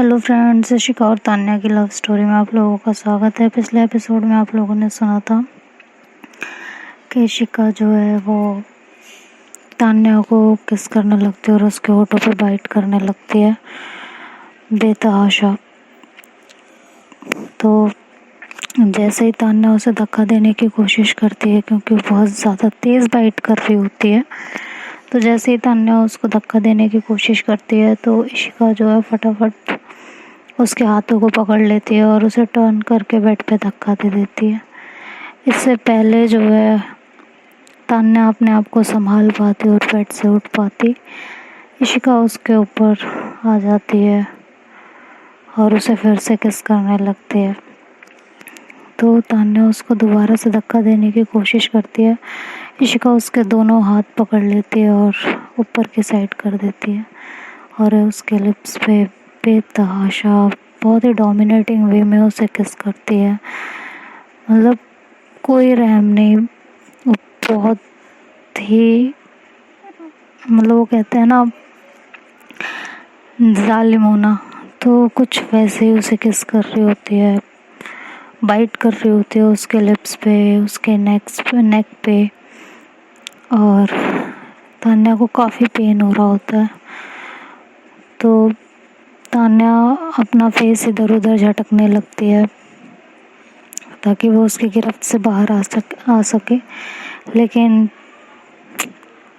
Hello friends, शिका और तान्या की लव स्टोरी में आप लोगों का स्वागत है। पिछले एपिसोड में आप लोगों ने सुना था कि शिका जो है वो तान्या को किस करने लगती है और उसके होठों पे बाइट करने लगती है बेतहाशा। तो जैसे ही तान्या उसे धक्का देने की कोशिश करती है, क्योंकि वो बहुत ज़्यादा तेज़ बाइट कर रही होती है, तो जैसे ही तान्या उसको धक्का देने की कोशिश करती है तो इशिका जो है फटाफट उसके हाथों को पकड़ लेती है और उसे टर्न करके बेड पे धक्का दे देती है। इससे पहले जो है तान्या अपने आप को संभाल पाती और बेड से उठ पाती, इशिका उसके ऊपर आ जाती है और उसे फिर से किस करने लगती है। तो तान्या उसको दोबारा से धक्का देने की कोशिश करती है। इशिका उसके दोनों हाथ पकड़ लेती है और ऊपर की साइड कर देती है और उसके लिप्स पे बेतहाशा बहुत ही डोमिनेटिंग वे में उसे किस करती है। मतलब कोई रहम नहीं, वो बहुत ही मतलब वो कहते हैं ना जालिम होना, तो कुछ वैसे ही उसे किस कर रही होती है, बाइट कर रही होती है उसके लिप्स पे, उसके नेक पे। और तान्या को काफ़ी पेन हो रहा होता है, तो तान्या अपना फेस इधर उधर झटकने लगती है ताकि वो उसकी गिरफ्त से बाहर आ सके। लेकिन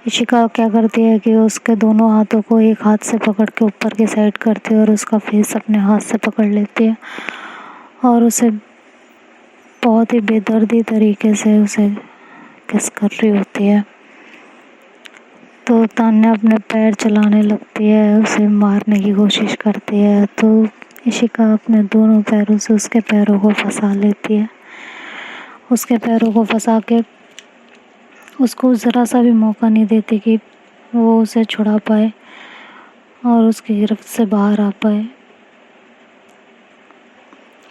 इशिका क्या करती है कि उसके दोनों हाथों को एक हाथ से पकड़ के ऊपर की साइड करती है और उसका फेस अपने हाथ से पकड़ लेती है और उसे बहुत ही बेदर्दी तरीके से उसे किस कर रही होती है। तो तान्या अपने पैर चलाने लगती है, उसे मारने की कोशिश करती है, तो इशिका अपने दोनों पैरों से उसके पैरों को फंसा लेती है। उसके पैरों को फंसा के उसको ज़रा सा भी मौका नहीं देती कि वो उसे छुड़ा पाए और उसकी गिरफ्त से बाहर आ पाए,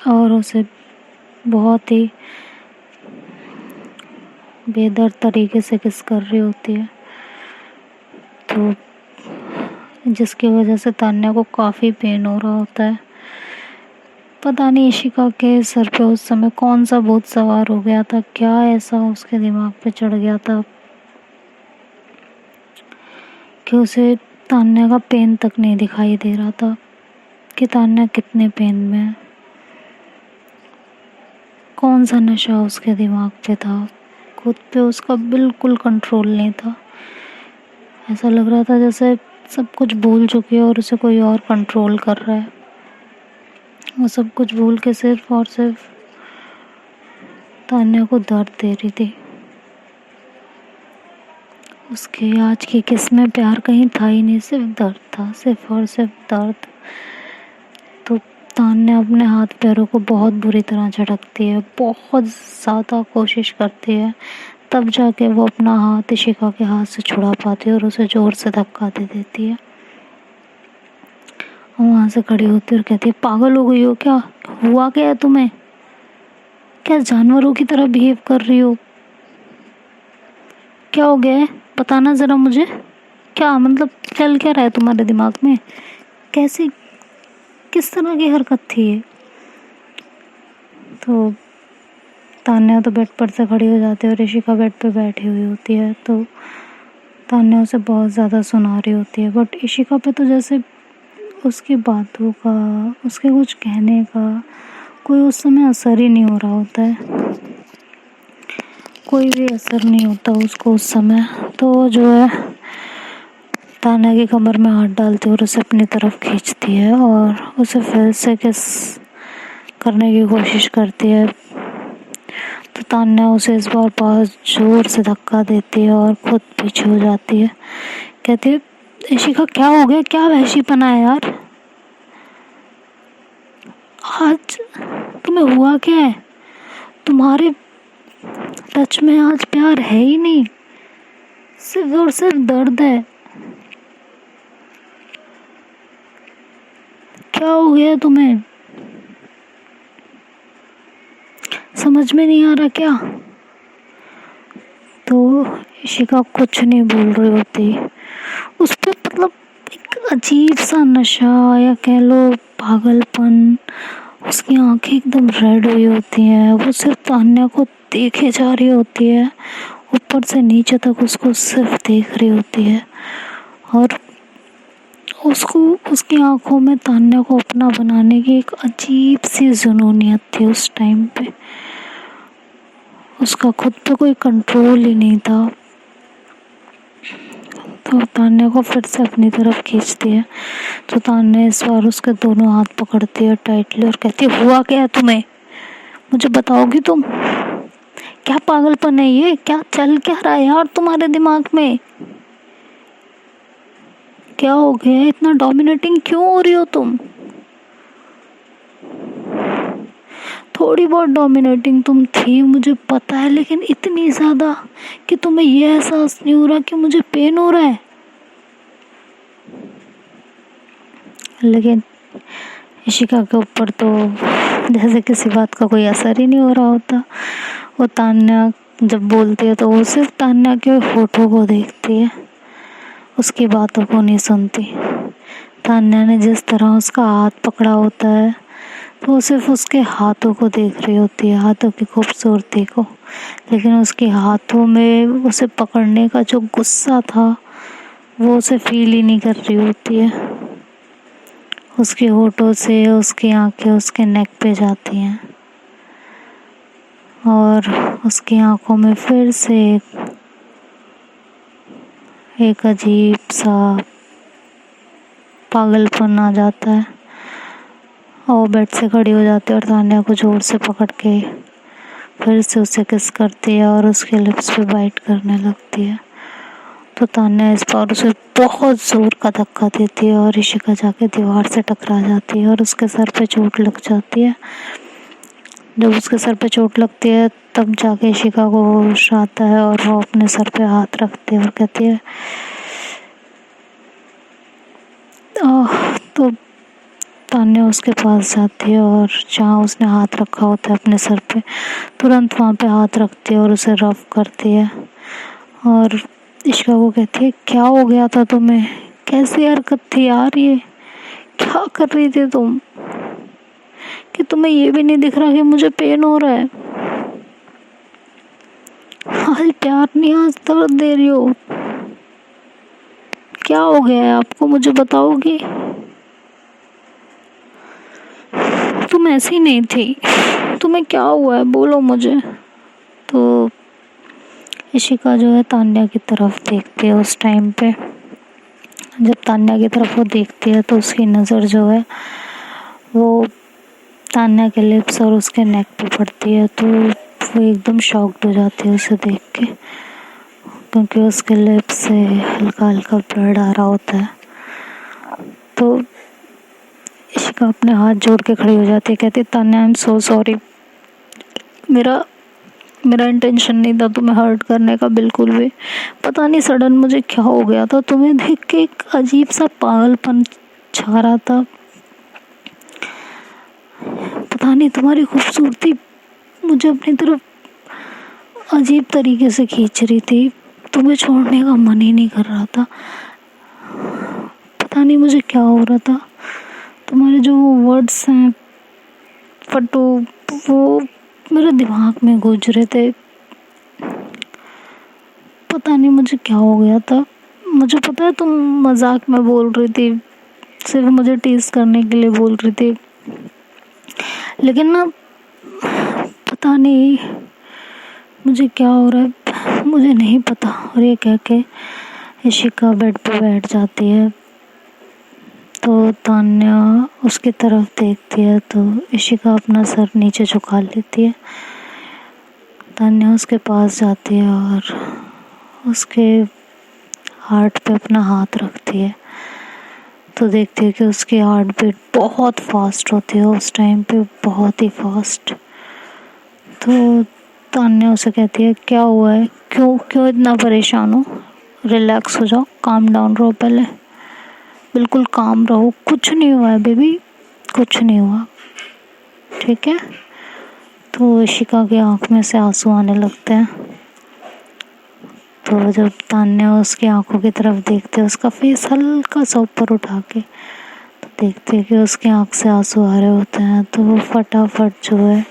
और उसे बहुत ही बेदर्द तरीके से किस कर रही होती है। तो जिसकी वजह से तान्या को काफ़ी पेन हो रहा होता है। पता नहीं इशिका के सर पे उस समय कौन सा भूत सवार हो गया था, क्या ऐसा उसके दिमाग पे चढ़ गया था कि उसे तान्या का पेन तक नहीं दिखाई दे रहा था कि तान्या कितने पेन में है। कौन सा नशा उसके दिमाग पे था, खुद पे उसका बिल्कुल कंट्रोल नहीं था। ऐसा लग रहा था जैसे सब कुछ भूल चुकी है और उसे कोई और कंट्रोल कर रहा है। वो सब कुछ भूल के सिर्फ और सिर्फ तान्या को दर्द दे रही थी। उसके आज की किस में प्यार कहीं था ही नहीं, सिर्फ दर्द था, सिर्फ और सिर्फ दर्द। तो तान्या अपने हाथ पैरों को बहुत बुरी तरह झटकती है, बहुत ज़्यादा कोशिश करती है, तब जाके वो अपना हाथ इशिका के हाथ से छुड़ा पाती है और उसे ज़ोर से धक्का दे देती है। और वहाँ से खड़ी होती है और कहती है, पागल हो गई हो क्या? हुआ क्या है तुम्हें? क्या जानवरों की तरह बिहेव कर रही हो? क्या हो गया है? बताना ज़रा मुझे, क्या मतलब चल क्या रहा है तुम्हारे दिमाग में? कैसी किस तरह की हरकत थी ये? तो तान्या तो बेड पर से खड़ी हो जाती है और इशिका बेड पे बैठी हुई होती है। तो तान्या उसे बहुत ज़्यादा सुना रही होती है, बट इशिका पे तो जैसे उसकी बातों का, उसके कुछ कहने का कोई उस समय असर ही नहीं हो रहा होता है, कोई भी असर नहीं होता उसको उस समय। तो जो है तान्या की कमर में हाथ डालती है और उसे अपनी तरफ खींचती है और उसे फिर से किस करने की कोशिश करती है। तो तान्या उसे इस बार बहुत ज़ोर से धक्का देती है और खुद पीछे हो जाती है। कहती है, इशिका क्या हो गया, क्या वहशीपना है यार? आज तुम्हें हुआ क्या है? तुम्हारे टच में आज प्यार है ही नहीं, सिर्फ और सिर्फ दर्द है। क्या हो गया तुम्हें? समझ में नहीं आ रहा क्या? तो इशिका कुछ नहीं बोल रही होती, उस पर मतलब एक अजीब सा नशा या कह लो पागलपन। उसकी आंखें एकदम रेड हुई होती हैं, वो सिर्फ तान्या को देखे जा रही होती है, ऊपर से नीचे तक उसको सिर्फ देख रही होती है। और उसको उसकी आंखों में तान्या को अपना बनाने की एक अजीब सी जुनूनियत थी उस टाइम पे। उसका खुद पे कोई कंट्रोल ही नहीं था। तो तान्या को फिर से अपनी तरफ खींचती है, तो तान्या इस बार उसके दोनों हाथ पकड़ती है टाइटली और कहती है, हुआ क्या है तुम्हें? मुझे बताओगी तुम? क्या पागलपन है ये? क्या चल क्या रहा है यार तुम्हारे दिमाग में? क्या हो गया? इतना डोमिनेटिंग क्यों हो रही हो तुम? थोड़ी बहुत डोमिनेटिंग तुम थी मुझे पता है, लेकिन इतनी ज़्यादा कि तुम्हें ये एहसास नहीं हो रहा कि मुझे पेन हो रहा है। लेकिन इशिका के ऊपर तो जैसे किसी बात का कोई असर ही नहीं हो रहा होता। वो तान्या जब बोलती है तो वो सिर्फ तान्या के होठों को देखती है, उसकी बातों को नहीं सुनती। तान्या ने जिस तरह उसका हाथ पकड़ा होता है तो वो सिर्फ उसके हाथों को देख रही होती है, हाथों की खूबसूरती को। लेकिन उसके हाथों में उसे पकड़ने का जो गुस्सा था वो उसे फील ही नहीं कर रही होती है। उसके होठों से उसकी आंखें उसके नेक पे जाती हैं और उसकी आंखों में फिर से एक अजीब सा पागलपन आ जाता है। और वो बेड से खड़ी हो जाती है और तान्या को जोर से पकड़ के फिर से उसे किस करती है और उसके लिप्स पे बाइट करने लगती है। तो तान्या इस बार उसे बहुत ज़ोर का धक्का देती है और इशिका जाके दीवार से टकरा जाती है और उसके सर पे चोट लग जाती है। जब उसके सर पे चोट लगती है तब जाके इशिका को होश आता है और वो अपने सर पे हाथ रखती है और कहती है, तो तान्या उसके पास जाती है और जहाँ उसने हाथ रखा होता है अपने सर पे, तुरंत वहाँ पे हाथ रखती है और उसे रफ करती है। और इशिका को कहती है, क्या हो गया था तुम्हें? कैसी हरकत थी यार ये? क्या कर रही थी तुम कि तुम्हें ये भी नहीं दिख रहा कि मुझे पेन हो रहा है? आज प्यार नहीं, आज दर्द दे रही हो। क्या हो गया है आपको? मुझे बताओगी? तुम ऐसी नहीं थी, तुम्हें क्या हुआ है? बोलो मुझे। तो इशिका जो है तान्या की तरफ देखती है उस टाइम पे। जब तान्या की तरफ वो देखती है तो उसकी नज़र जो है वो तान्या के लिप्स और उसके नेक पे पड़ती है। तो वो एकदम शॉक्ड हो जाती है उसे देख के, क्योंकि उसके लिप्स से हल्का हल्का ब्लड आ रहा होता है। तो इशिका अपने हाथ जोड़ के खड़ी हो जाती है, कहती, Tanya I am so sorry, मेरा इंटेंशन नहीं था तुम्हें हर्ट करने का बिल्कुल भी। पता नहीं सडन मुझे क्या हो गया था, तुम्हें देख के एक अजीब सा पागलपन छा रहा था। पता नहीं तुम्हारी खूबसूरती मुझे अपनी तरफ अजीब तरीके से खींच रही थी, तुम्हें छोड़ने का मन ही नहीं कर रहा था। पता नहीं मुझे क्या हो रहा था। तुम्हारे जो वर्ड्स हैं फटू, वो मेरे दिमाग में गूंज रहे थे। पता नहीं मुझे क्या हो गया था। मुझे पता है तुम मजाक में बोल रही थी, सिर्फ मुझे टीज करने के लिए बोल रही थी, लेकिन ना पता नहीं मुझे क्या हो रहा है, मुझे नहीं पता। और ये कह के इशिका बेड पे बैठ जाती है। तो तान्या उसकी तरफ देखती है तो इशिका अपना सर नीचे झुका लेती है। तान्या उसके पास जाती है और उसके हार्ट पे अपना हाथ रखती है। तो देखती है कि उसकी हार्ट बीट बहुत फास्ट होती है उस टाइम पे, बहुत ही फास्ट। तो तान्या उसे कहती है, क्या हुआ है? क्यों इतना परेशान हो? रिलैक्स हो जाओ, काम डाउन रहो, पहले बिल्कुल काम रहो। कुछ नहीं हुआ है बेबी, कुछ नहीं हुआ, ठीक है? तो इशिका की आँख में से आंसू आने लगते हैं। तो जब तान्या उसकी आंखों की तरफ देखते, उसका फेस हल्का सा ऊपर उठा के, तो देखते कि उसकी आंख से आंसू आ रहे होते हैं, तो वो फटाफट जो है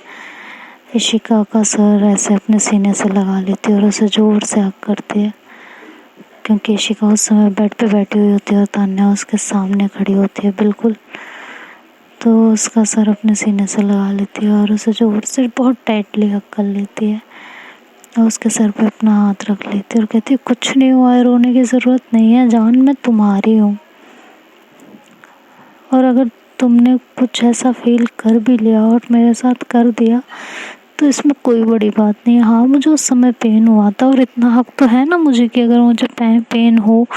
इशिका का सर ऐसे अपने सीने से लगा लेती है और उसे ज़ोर से हग करती है, क्योंकि इशिका उस समय बेड पे बैठी हुई होती है और तान्या उसके सामने खड़ी होती है बिल्कुल। तो उसका सर अपने सीने से लगा लेती है और उसे ज़ोर से बहुत टाइटली हग कर लेती है और उसके सर पे अपना हाथ रख लेती है और कहती है कुछ नहीं हुआ है, रोने की ज़रूरत नहीं है जान, मैं तुम्हारी हूँ, और अगर तुमने कुछ ऐसा फील कर भी लिया और मेरे साथ कर दिया तो इसमें कोई बड़ी बात नहीं है। हाँ, मुझे उस समय पेन हुआ था और इतना हक तो है ना मुझे कि अगर मुझे पेन हो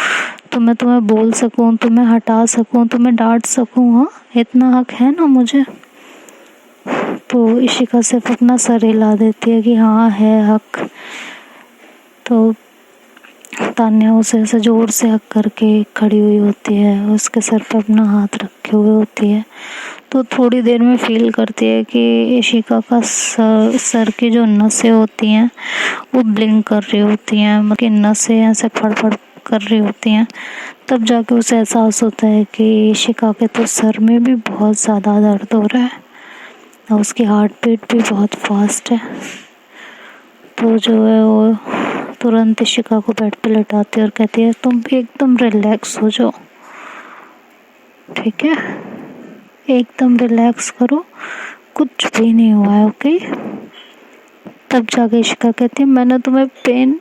तो मैं तुम्हें बोल सकूं, तुम्हें हटा सकूं, तुम्हें डांट सकूं। हाँ, इतना हक है ना मुझे। तो इशिका सिर्फ अपना सर हिला देती है कि हाँ है हक। तो तान्या उसे ऐसे जोर से हक करके खड़ी हुई होती है, उसके सर पे अपना हाथ रखे हुए होती है। तो थोड़ी देर में फील करती है कि इशिका का सर की जो नसें होती हैं वो ब्लिंक कर रही होती हैं, मतलब नसें ऐसे फड़फड़ कर रही होती हैं। तब जाके उसे एहसास होता है कि इशिका के तो सर में भी बहुत ज़्यादा दर्द हो रहा है और उसकी हार्ट बीट भी बहुत फास्ट है। तो जो है वो तुरंत इशिका को बेड पे लेटाती है और कहती है तुम भी एकदम रिलैक्स हो जाओ, ठीक है, एकदम रिलैक्स करो, कुछ भी नहीं हुआ है, ओके। तब जाके इशिका कहती है मैंने तुम्हें पेन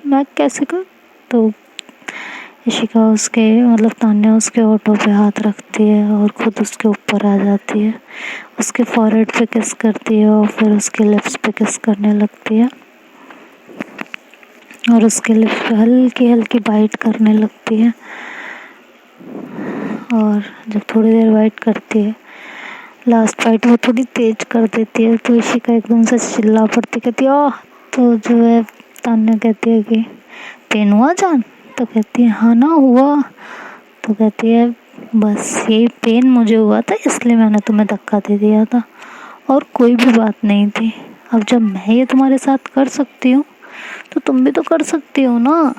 मैं कैसे कर। तो इशिका उसके मतलब तान्या उसके होठों पे हाथ रखती है और खुद उसके ऊपर आ जाती है, उसके फॉरहेड पे किस करती है और फिर उसके लिप्स पे किस करने लगती है और उसके लिप्स पे हल्की हल्की बाइट करने लगती है। और जब थोड़ी देर बाइट करती है, लास्ट बाइट वो थोड़ी तेज कर देती है, तो इशिका एकदम से चिल्ला पड़ती, कहती है ओह। तो जो है तान्या कहती है कि पेन हुआ जान। तो कहती है हाँ ना हुआ। तो कहती है बस यही पेन मुझे हुआ था इसलिए मैंने तुम्हें धक्का दे दिया था और कोई भी बात नहीं थी। अब जब मैं ये तुम्हारे साथ कर सकती हूँ तो तुम भी तो कर सकती हो ना,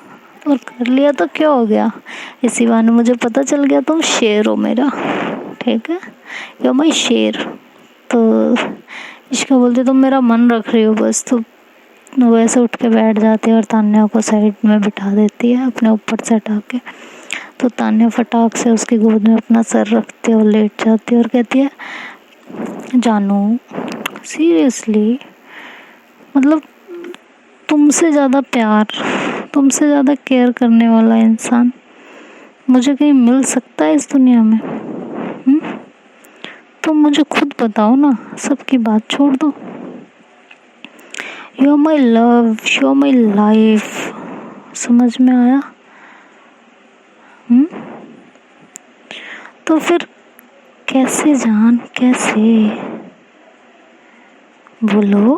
और कर लिया तो क्या हो गया, इसी बहाने मुझे पता चल गया तुम शेर हो मेरा, ठीक है, यो मैं शेर। तो इश्का बोलते तुम मेरा मन रख रही हो बस। तो वो ऐसे उठ के बैठ जाती है और तान्या को साइड में बिठा देती है अपने ऊपर से हटा के। तो तान्या फटाक से उसकी गोद में अपना सर रखती है और लेट जाती है और कहती है जानू सीरियसली, मतलब तुमसे ज़्यादा प्यार, तुमसे ज़्यादा केयर करने वाला इंसान मुझे कहीं मिल सकता है इस दुनिया में? तुम मुझे खुद बताओ ना, सबकी बात छोड़ दो। You are my love, you are my life, समझ में आया? तो फिर कैसे जान, कैसे बोलो,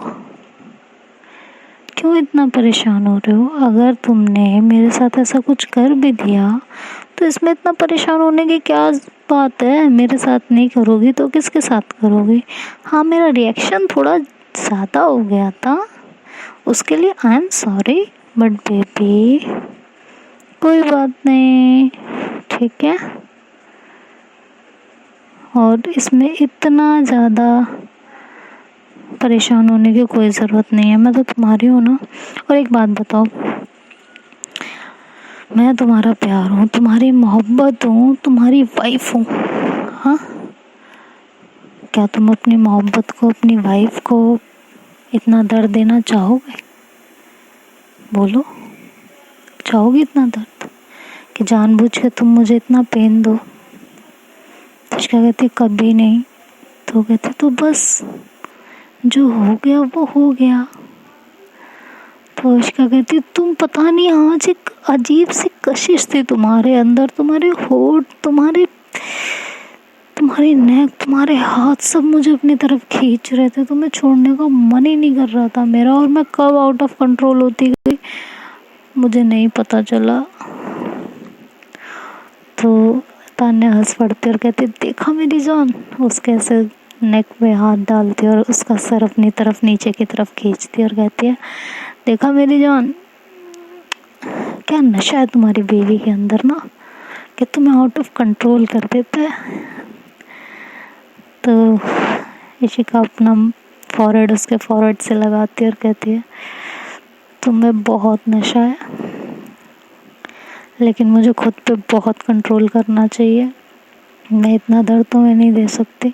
क्यों इतना परेशान हो रहे हो? अगर तुमने मेरे साथ ऐसा कुछ कर भी दिया तो इसमें इतना परेशान होने की क्या बात है? मेरे साथ नहीं करोगी तो किसके साथ करोगी? हाँ, मेरा रिएक्शन थोड़ा ज़्यादा हो गया था, उसके लिए I am sorry, but baby कोई बात नहीं, ठीक है। और इसमें इतना ज़्यादा परेशान होने की कोई ज़रूरत नहीं है, मैं तो तुम्हारी हूँ ना। और एक बात बताओ, मैं तुम्हारा प्यार हूँ, तुम्हारी मोहब्बत हूँ, तुम्हारी वाइफ हूँ, हाँ? क्या तुम अपनी मोहब्बत को, अपनी वाइफ को इतना दर्द देना चाहोगे? बोलो, चाहोगे इतना दर्द कि जानबूझ के तुम मुझे इतना पेन दो? तो क्या कहती कभी नहीं। तो कहती तो बस जो हो गया वो हो गया। तो इश्का कहती तुम पता नहीं आज एक अजीब सी कशिश थी तुम्हारे अंदर, तुम्हारे होठ, तुम्हारी नेक, तुम्हारे हाथ सब मुझे अपनी तरफ खींच रहे थे, तुम्हें छोड़ने का मन ही नहीं कर रहा था मेरा, और मैं कब आउट ऑफ कंट्रोल होती गई मुझे नहीं पता चला। तो तान्या हंस पड़ती और कहती देखा मेरी जान, उसके ऐसे नेक में हाथ डालती और उसका सर अपनी तरफ नीचे की तरफ खींचती और कहती है देखा मेरी जान, क्या नशा है तुम्हारी बेबी के अंदर ना, कि तुम्हें आउट ऑफ कंट्रोल कर देता है। तो इशिका अपना फॉरहेड उसके फॉरहेड से लगाती है और कहती है तुम्हें बहुत नशा है, लेकिन मुझे खुद पे बहुत कंट्रोल करना चाहिए, मैं इतना दर्द तुम्हें नहीं दे सकती।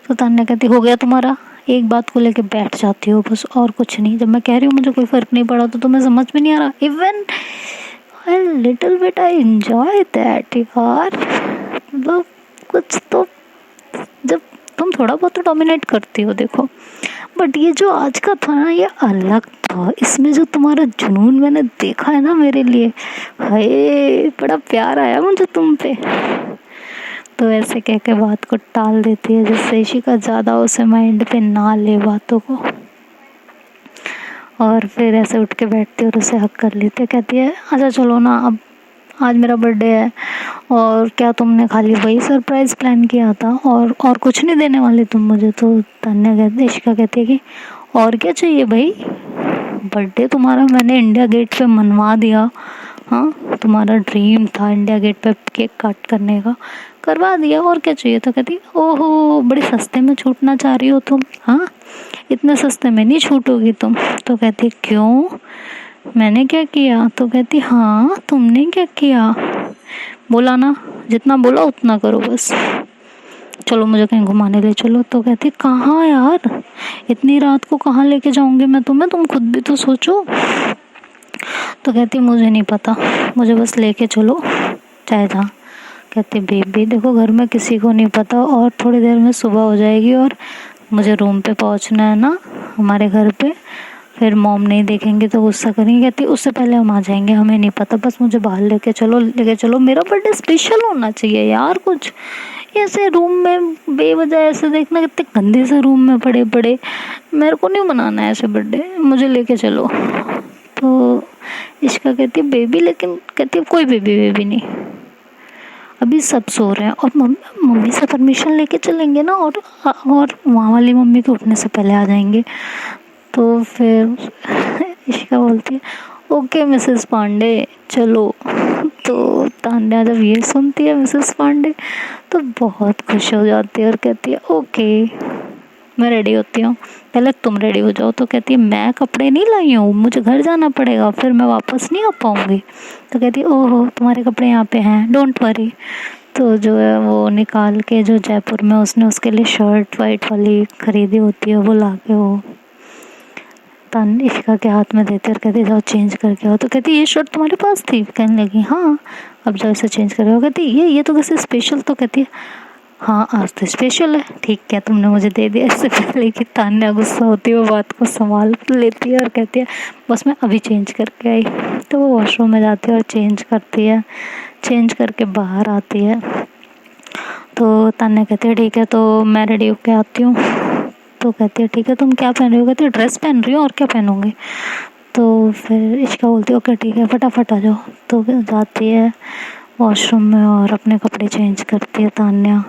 तो तान्या कहती हो गया तुम्हारा, एक बात को लेके बैठ जाती हो बस, और कुछ नहीं। जब मैं कह रही हूँ मुझे कोई फ़र्क नहीं पड़ा तो तुम्हें समझ में नहीं आ रहा। Even little bit I enjoy that यार, मतलब कुछ तो, जब तुम थोड़ा बहुत तो डोमिनेट करती हो देखो, बट ये जो आज का था ना ये अलग था। इसमें जो तुम्हारा जुनून मैंने देखा है ना मेरे लिए, हाय बड़ा प्यार आया मुझे तुम पे। तो ऐसे कह के बात को टाल देती है, जिससे इशिका ज़्यादा उसे माइंड पे ना ले बातों को। और फिर ऐसे उठ के बैठती है और उसे हक कर लेती है, कहती है अच्छा चलो ना, अब आज मेरा बर्थडे है और क्या तुमने खाली वही सरप्राइज़ प्लान किया था और कुछ नहीं देने वाली तुम मुझे। तो तान्या कहती, इशिका कहती है कि और क्या चाहिए भाई, बर्थडे तुम्हारा मैंने इंडिया गेट पे मनवा दिया। हाँ तुम्हारा ड्रीम था इंडिया गेट पे केक कट करने का, करवा दिया, और क्या चाहिए। तो कहती ओहो बड़े सस्ते में छूटना चाह रही हो तुम, हाँ इतने सस्ते में नहीं छूटोगी तुम। तो कहती क्यों, मैंने क्या किया। तो कहती हाँ तुमने क्या किया, बोला ना जितना बोला उतना करो बस, चलो मुझे कहीं घुमाने ले चलो। तो कहती कहाँ यार, इतनी रात को कहाँ लेके जाऊंगी मैं तुम्हें, तुम खुद भी तो सोचो। तो कहती मुझे नहीं पता, मुझे बस लेके चलो चाहे जहाँ। कहती बेबी देखो घर में किसी को नहीं पता, और थोड़ी देर में सुबह हो जाएगी और मुझे रूम पे पहुँचना है ना हमारे घर पे, फिर मॉम नहीं देखेंगे तो गुस्सा करेंगे। कहती उससे पहले हम आ जाएंगे, हमें नहीं पता, बस मुझे बाहर लेके चलो, मेरा बर्थडे स्पेशल होना चाहिए यार। कुछ ऐसे रूम में बेवजह ऐसे देखना, कितने गंदे से रूम में पड़े पड़े, मेरे को नहीं मनाना है ऐसे बर्थडे, मुझे लेके चलो। तो इश्का कहती बेबी, लेकिन कहती कोई बेबी नहीं, अभी सब सो रहे हैं और मम्मी से परमिशन लेके चलेंगे ना, और वहाँ वाली मम्मी के उठने से पहले आ जाएंगे। तो फिर इशिका बोलती है ओके मिसेस पांडे चलो। तो तान्या जब ये सुनती है मिसेस पांडे तो बहुत खुश हो जाती है और कहती है ओके मैं रेडी होती हूँ, पहले तुम रेडी हो जाओ। तो कहती है मैं कपड़े नहीं लाई हूँ, मुझे घर जाना पड़ेगा, फिर मैं वापस नहीं आ पाऊँगी। तो कहती है ओहो तुम्हारे कपड़े यहाँ पे हैं, डोंट वरी। तो जो है वो निकाल के, जो जयपुर में उसने उसके लिए शर्ट वाइट वाली खरीदी होती है, वो ला के वो इशिका के हाथ में देते और कहती जाओ चेंज करके आओ। तो कहती ये शर्ट तुम्हारे पास थी, कहने लगी हाँ, अब जाओ इसे चेंज करके आओ। कहती ये तो कैसे स्पेशल। तो कहती है हाँ आज तो स्पेशल है, ठीक है तुमने मुझे दे दिया। इससे पहले कि तान्या गुस्सा होती है वो बात को संभाल लेती है और कहती है बस मैं अभी चेंज करके आई। तो वो वॉशरूम में जाती है और चेंज करती है, चेंज करके बाहर आती है। तो तान्या कहती है ठीक है तो मैं रेडी होके आती हूँ। तो कहती है ठीक है तुम क्या पहन रही हो। कहती है ड्रेस पहन रही हो और क्या पहनूंगी। तो फिर इशिका बोलती है ओके ठीक है फटाफट आ जाओ। तो जाती है वॉशरूम में और अपने कपड़े चेंज करती है तान्या।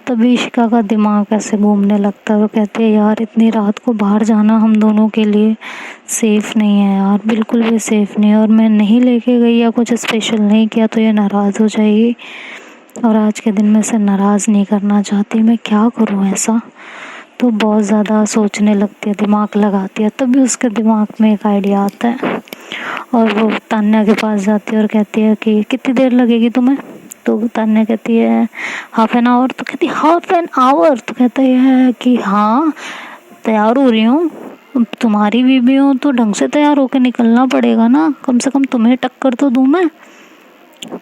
तभी इशिका का दिमाग ऐसे घूमने लगता है, वो कहती है यार इतनी रात को बाहर जाना हम दोनों के लिए सेफ़ नहीं है यार, बिल्कुल भी सेफ़ नहीं है। और मैं नहीं लेके गई या कुछ स्पेशल नहीं किया तो ये नाराज़ हो जाएगी, और आज के दिन में इसे नाराज़ नहीं करना चाहती, मैं क्या करूँ ऐसा। तो बहुत ज़्यादा सोचने लगती है, दिमाग लगाती है। तभी उसके दिमाग में एक आइडिया आता है और वो तान्या के पास जाती है और कहती है कि कितनी देर लगेगी तुम्हें। तो तान्या कहती है हाफ एन आवर। तो कहती हाफ एन आवर। तो कहता है कि हाँ तैयार हो रही हूँ, तुम्हारी बीबी हो तो ढंग से तैयार होकर निकलना पड़ेगा ना, कम से कम तुम्हें टक्कर तो दूँ मैं।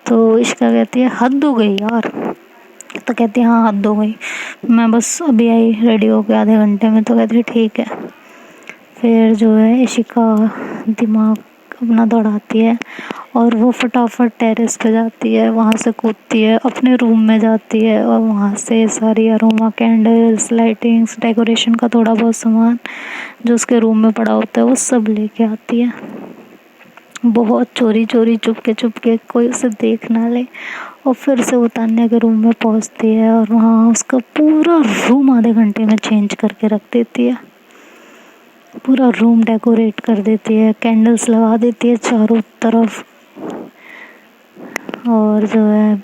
तो इशिका कहती है हद हो गई यार। तो कहती है हाँ हद हो गई, मैं बस अभी आई रेडी हो गया आधे घंटे में। तो कहती है ठीक है। फिर जो है इशिका दिमाग अपना दौड़ाती है और वो फटाफट टेरेस पे जाती है, वहाँ से कूदती है, अपने रूम में जाती है और वहाँ से सारी अरोमा कैंडल्स, लाइटिंग्स, डेकोरेशन का थोड़ा बहुत सामान जो उसके रूम में पड़ा होता है वो सब लेके आती है। बहुत चोरी चोरी चुपके कोई उसे देख ना ले। और फिर से वो तान्या के रूम में पहुंचती है और वहाँ उसका पूरा रूम आधे घंटे में चेंज करके रख देती है। पूरा रूम डेकोरेट कर देती है, कैंडल्स लगा देती है चारों तरफ, और जो है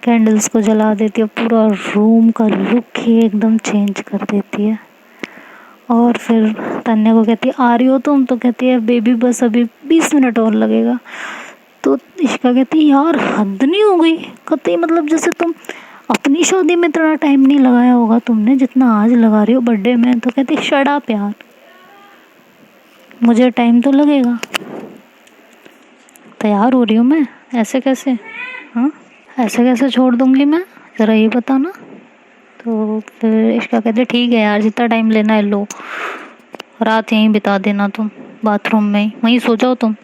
कैंडल्स को जला देती है, पूरा रूम का लुक ही एकदम चेंज कर देती है। और फिर तान्या को कहती है आ रही हो तुम? तो कहती है बेबी बस अभी 20 मिनट और लगेगा। तो इशिका कहती है यार हद नहीं हो गई कतई, मतलब जैसे तुम अपनी शादी में इतना टाइम नहीं लगाया होगा तुमने जितना आज लगा रही हो बर्थडे में। तो कहती शट अप यार, मुझे टाइम तो लगेगा, तैयार हो रही हूँ मैं, ऐसे कैसे? हाँ ऐसे कैसे छोड़ दूँगी मैं, ज़रा ये बताना। तो फिर इश्का कहते ठीक है यार जितना टाइम लेना है लो, रात यहीं बिता देना तुम बाथरूम में ही, वहीं सो जाओ तुम।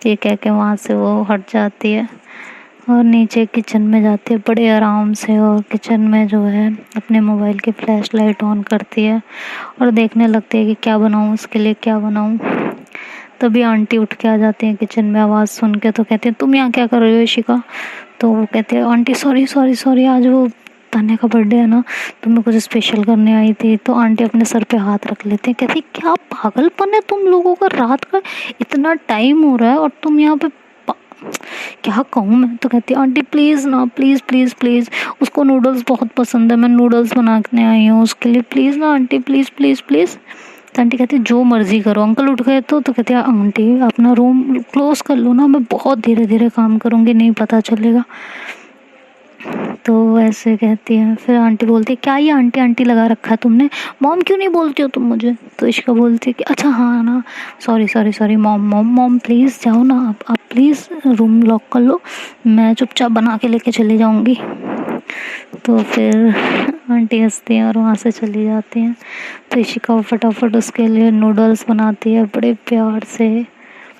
ये कह के वहाँ से वो हट जाती है और नीचे किचन में जाती है बड़े आराम से, और किचन में जो है अपने मोबाइल की फ्लैश लाइट ऑन करती है और देखने लगती है कि क्या बनाऊँ उसके लिए, क्या बनाऊँ। तभी आंटी उठ के आ जाती हैं किचन में आवाज़ सुन के। तो कहती हैं तुम यहाँ क्या कर रही हो इशिका? तो वो कहते हैं आंटी सॉरी सॉरी सॉरी, आज वो तान्या का बर्थडे है ना, तो मैं कुछ स्पेशल करने आई थी। तो आंटी अपने सर पे हाथ रख लेते हैं, कहती क्या पागलपन है तुम लोगों का, रात का इतना टाइम हो रहा है और तुम यहाँ पे क्या कहूँ मैं। तो कहती है आंटी प्लीज़ ना, प्लीज़ प्लीज़ प्लीज़, उसको नूडल्स बहुत पसंद है, मैं नूडल्स बनाने आई हूँ उसके लिए, प्लीज़ ना आंटी, प्लीज़ प्लीज़ प्लीज़। तो आंटी कहती जो मर्जी करो। अंकल उठ गए तो कहती है आंटी अपना रूम क्लोज कर लो ना, मैं बहुत धीरे धीरे काम करूँगी, नहीं पता चलेगा। तो ऐसे कहती है। फिर आंटी बोलती है क्या ये आंटी आंटी लगा रखा है तुमने, मॉम क्यों नहीं बोलती हो तुम मुझे? तो इश्का बोलती है कि अच्छा हाँ ना, sorry sorry sorry mom mom mom please जाओ ना, आप प्लीज़ रूम लॉक कर लो, मैं चुपचाप बना के लेके चली जाऊँगी। तो फिर आंटी हंसती हैं और वहाँ से चली जाती हैं। तो इशिका फटाफट उसके लिए नूडल्स बनाती है बड़े प्यार से,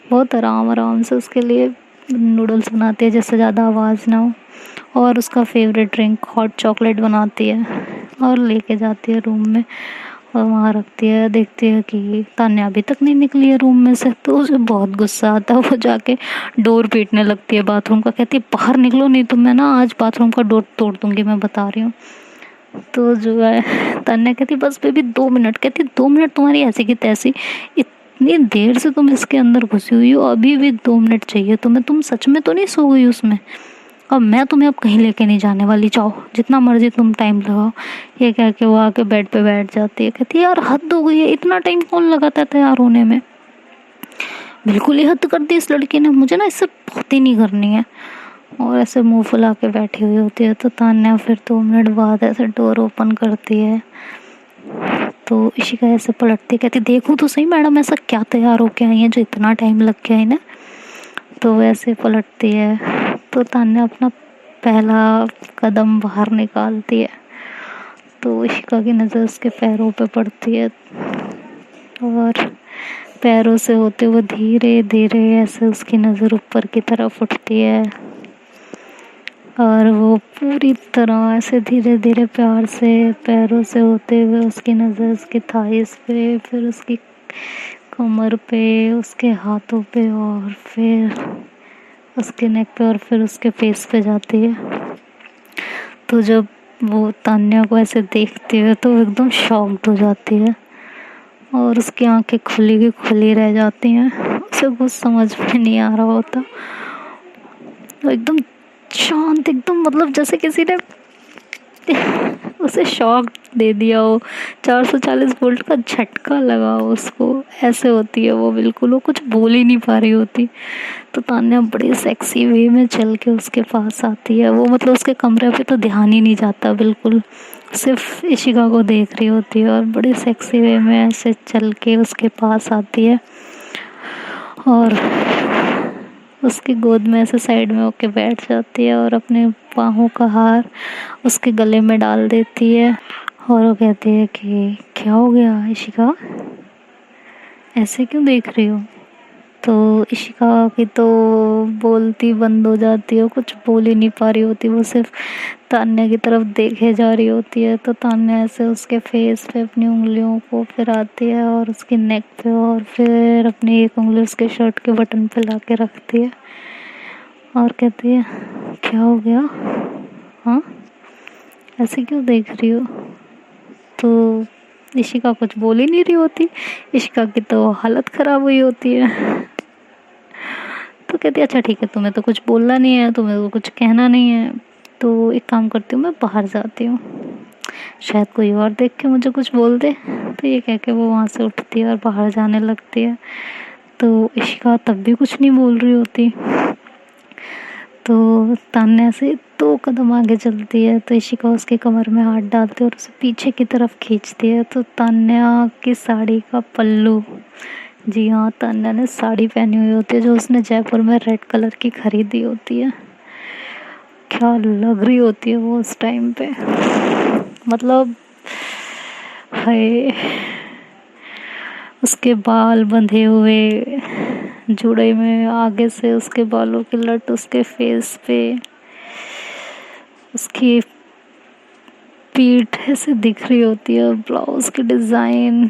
बहुत आराम आराम से उसके लिए नूडल्स बनाती है जिससे ज़्यादा आवाज़ ना हो, और उसका फेवरेट ड्रिंक हॉट चॉकलेट बनाती है और लेके जाती है रूम में और वहाँ रखती है। देखती है कि तान्या अभी तक नहीं निकली है रूम में से, तो उसे बहुत गुस्सा आता है, वो जाके डोर पीटने लगती है बाथरूम का, कहती है बाहर निकलो नहीं तो मैं ना आज बाथरूम का डोर तोड़ दूँगी, मैं बता रही हूँ। तो जो है तान्या कहती बस बेबी 2 मिनट, कहती 2 मिनट तुम्हारी ऐसी की तैसी, इतनी देर से तुम इसके अंदर घुसी हुई हो, अभी भी 2 मिनट चाहिए तुम्हें, तुम सच में तो नहीं सो गई उसमें? अब मैं तुम्हें अब कहीं लेके नहीं जाने वाली, जाओ जितना मर्जी तुम टाइम लगाओ। ये कह के वो आके बेड पे बैठ जाती है, कहती है यार हद हो गई है, इतना टाइम कौन लगाता है तैयार होने में, बिल्कुल ही हद कर दी इस लड़की ने, मुझे ना इससे बात ही नहीं करनी है। और ऐसे मुंह फुला के बैठी हुई होती है। तो तान्या फिर 2 मिनट बाद ऐसे डोर ओपन करती है, तो इशिका ऐसे पलटती है, कहती देखूँ तो सही मैडम ऐसा क्या तैयार होके आई है जो इतना टाइम लग गया है ना। तो वैसे पलटती है तो तान्या अपना पहला कदम बाहर निकालती है, तो इशिका की नज़र उसके पैरों पे पड़ती है और पैरों से होते हुए धीरे धीरे ऐसे उसकी नज़र ऊपर की तरफ उठती है और वो पूरी तरह ऐसे धीरे धीरे प्यार से पैरों से होते हुए उसकी नज़र उसकी थाइस पे, फिर उसकी कमर पे, उसके हाथों पे, और फिर उसके नेक पे, और फिर उसके फेस पे जाती है। तो जब वो तान्या को ऐसे देखती है तो एकदम शॉक्ड हो जाती है और उसकी आंखें खुली की खुली रह जाती हैं, उसे कुछ समझ में नहीं आ रहा होता, तो एकदम शांत, एकदम मतलब जैसे किसी ने उसे शॉक दे दिया हो, 440 वोल्ट का झटका लगा हो उसको, ऐसे होती है वो, बिल्कुल वो कुछ बोल ही नहीं पा रही होती। तो तान्या बड़ी सेक्सी वे में चल के उसके पास आती है, वो मतलब उसके कमरे पे तो ध्यान ही नहीं जाता, बिल्कुल सिर्फ इशिका को देख रही होती है और बड़ी सेक्सी वे में ऐसे चल के उसके पास आती है और उसकी गोद में ऐसे साइड में होके बैठ जाती है और अपने बाहों का हार उसके गले में डाल देती है और वो कहती है कि क्या हो गया इशिका, ऐसे क्यों देख रही हो? तो इशिका की तो बोलती बंद हो जाती है, कुछ बोल ही नहीं पा रही होती, वो सिर्फ तान्या की तरफ देखे जा रही होती है। तो तान्या ऐसे उसके फेस पे अपनी उंगलियों को फिराती है और उसकी नेक पे, और फिर अपनी एक उंगली उसके शर्ट के बटन पे ला के रखती है और कहती है क्या हो गया, हाँ ऐसे क्यों देख रही हो? तो इशिका कुछ बोल ही नहीं रही होती, इशिका की तो हालत ख़राब हुई होती है। तो कहती है अच्छा ठीक है, तुम्हें तो कुछ बोलना नहीं है, तुम्हें तो कुछ कहना नहीं है, तो एक काम करती हूँ, मैं बाहर जाती हूँ, शायद कोई और देख के मुझे कुछ बोल दे। तो ये कह के वो वहाँ से उठती है और बाहर जाने लगती है। तो इशिका तब भी कुछ नहीं बोल रही होती। तो तान्या से 2 कदम आगे चलती है, तो इशिका उसके कमर में हाथ डालती है और उसे पीछे की तरफ खींचती है। तो तान्या की साड़ी का पल्लू, जी हाँ, तान्या ने साड़ी पहनी हुई होती है जो उसने जयपुर में रेड कलर की खरीदी होती है। क्या लग रही होती है वो उस टाइम पे, मतलब हाय। उसके बाल बंधे हुए जुड़े में, आगे से उसके बालों की लट उसके फेस पे, उसकी पीठ ऐसे दिख रही होती है, ब्लाउज की डिज़ाइन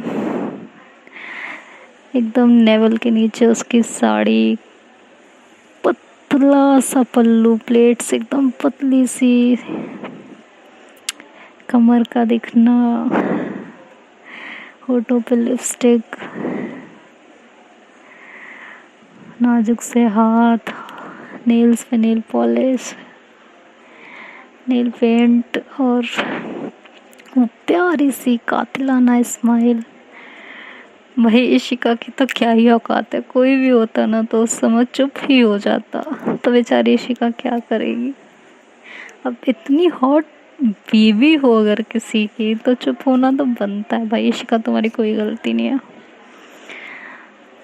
एकदम नेवल के नीचे उसकी साड़ी, पतला सा पल्लू, प्लेट्स एकदम पतली सी, कमर का दिखना, होठों पे लिपस्टिक, नाजुक से हाथ, नेल्स पे नेल पॉलिश, नेल पेंट, और वो प्यारी सी कातिलाना स्माइल। भाई इशिका की तो क्या ही औकात है, कोई भी होता ना तो उस समय चुप ही हो जाता। तो बेचारी इशिका क्या करेगी। अब इतनी हॉट बीवी हो अगर किसी की तो चुप होना तो बनता है। भाई इशिका तुम्हारी कोई गलती नहीं है।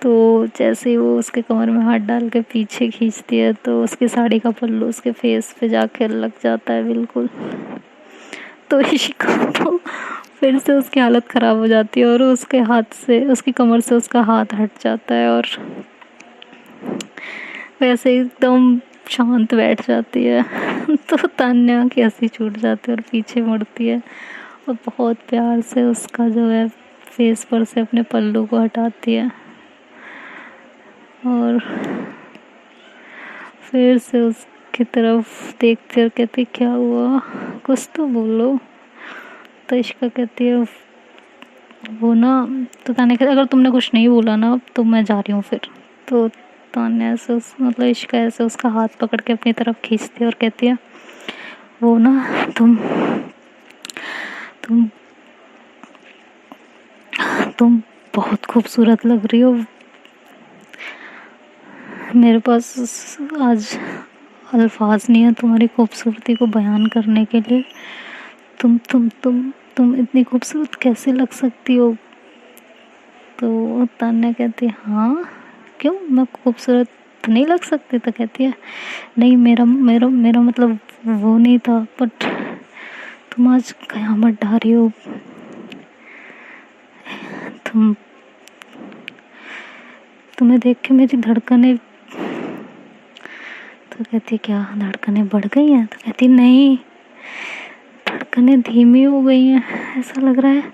तो जैसे ही वो उसके कमर में हाथ डाल के पीछे खींचती है तो उसकी साड़ी का पल्लू उसके फेस पे जाके लग जाता है बिल्कुल। तो इशिका तो फिर से उसकी हालत ख़राब हो जाती है और उसके हाथ से, उसकी कमर से उसका हाथ हट जाता है और वैसे एकदम शांत बैठ जाती है। तो तान्या की हंसी छूट जाती है और पीछे मुड़ती है और बहुत प्यार से उसका जो है फेस पर से अपने पल्लू को हटाती है और फिर से उसकी तरफ देखती और कहती क्या हुआ, कुछ तो बोलो। तो इशिका कहती है वो ना, तो तान्या कहती अगर तुमने कुछ नहीं बोला ना तो मैं जा रही हूँ फिर। तो तान्या ऐसे मतलब इशिका ऐसे उसका हाथ पकड़ के अपनी तरफ खींचती है और कहती है वो ना तुम तुम बहुत खूबसूरत लग रही हो, मेरे पास आज अल्फाज नहीं है तुम्हारी खूबसूरती को बयान करने के लिए। तुम इतनी खूबसूरत कैसे लग सकती हो। तो तान्या कहती है हाँ क्यों, मैं खूबसूरत नहीं लग सकती। तो कहती है नहीं, मेरा मेरा मेरा मतलब वो नहीं था, बट तुम आज कयामत ढा रही हो। तुम्हें देख के मेरी धड़कनें, तो कहती क्या धड़कनें बढ़ गई हैं। तो कहती नहीं, धड़कनें धीमी हो गई हैं, ऐसा लग रहा है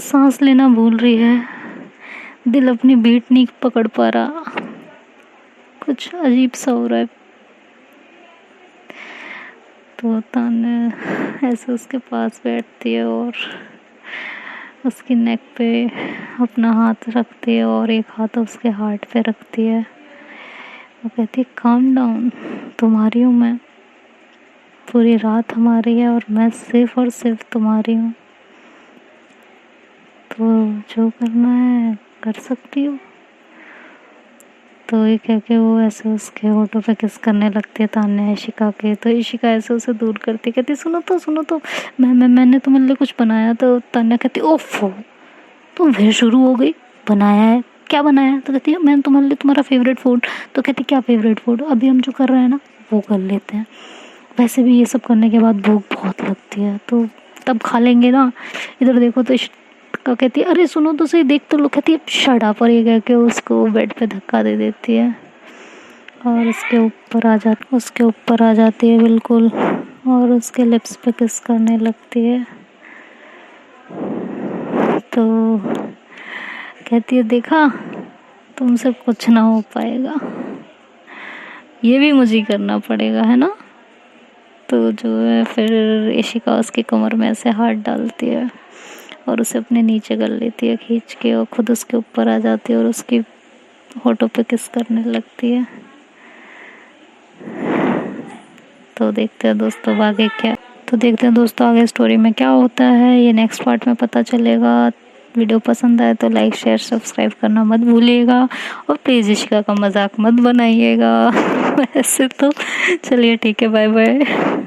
सांस लेना भूल रही है, दिल अपनी बीट नहीं पकड़ पा रहा, कुछ अजीब सा हो रहा है। तो तान्या ऐसे उसके पास बैठती है और उसकी नेक पे अपना हाथ रखती है और एक हाथ उसके हार्ट पे रखती है। वो कहती है काम डाउन, तुम्हारी हूँ मैं, पूरी रात हमारी है और मैं सिर्फ और सिर्फ तुम्हारी हूँ, तो जो करना है कर सकती हो। तो ये कह के वो ऐसे उसके होठों पे किस करने लगती है तान्या इशिका के। तो इशिका ऐसे उसे दूर करती, कहती सुनो तो मैंने तुम्हारे लिए कुछ बनाया। तो तान्या कहती ओफो, तुम फिर शुरू हो गई, बनाया है, क्या बनाया है। तो कहती है मैंने तुम्हारे लिए तुम्हारा फेवरेट फूड। तो कहती क्या फेवरेट फूड, अभी हम जो कर रहे हैं ना वो कर लेते हैं, वैसे भी ये सब करने के बाद भूख बहुत लगती है तो तब खा लेंगे ना। इधर देखो। तो इशिका कहती है अरे सुनो तो सही, देख तो लो। कहती है शट अप, और ये कह के उसको बेड पे धक्का दे देती है और उसके ऊपर आ जाती है बिल्कुल और उसके लिप्स पे किस करने लगती है। तो कहती है देखा, तुमसे कुछ ना हो पाएगा, ये भी मुझे करना पड़ेगा है ना। तो जो है फिर इशिका उसकी कमर में ऐसे हाथ डालती है और उसे अपने नीचे कर लेती है खींच के, और खुद उसके ऊपर आ जाती है और उसकी होठों पे किस करने लगती है। तो देखते हैं दोस्तों आगे स्टोरी में क्या होता है, ये नेक्स्ट पार्ट में पता चलेगा। वीडियो पसंद आए तो लाइक शेयर सब्सक्राइब करना मत भूलिएगा, और प्लीज़ इशिका का मजाक मत बनाइएगा। ऐसे तो चलिए ठीक है, बाय बाय।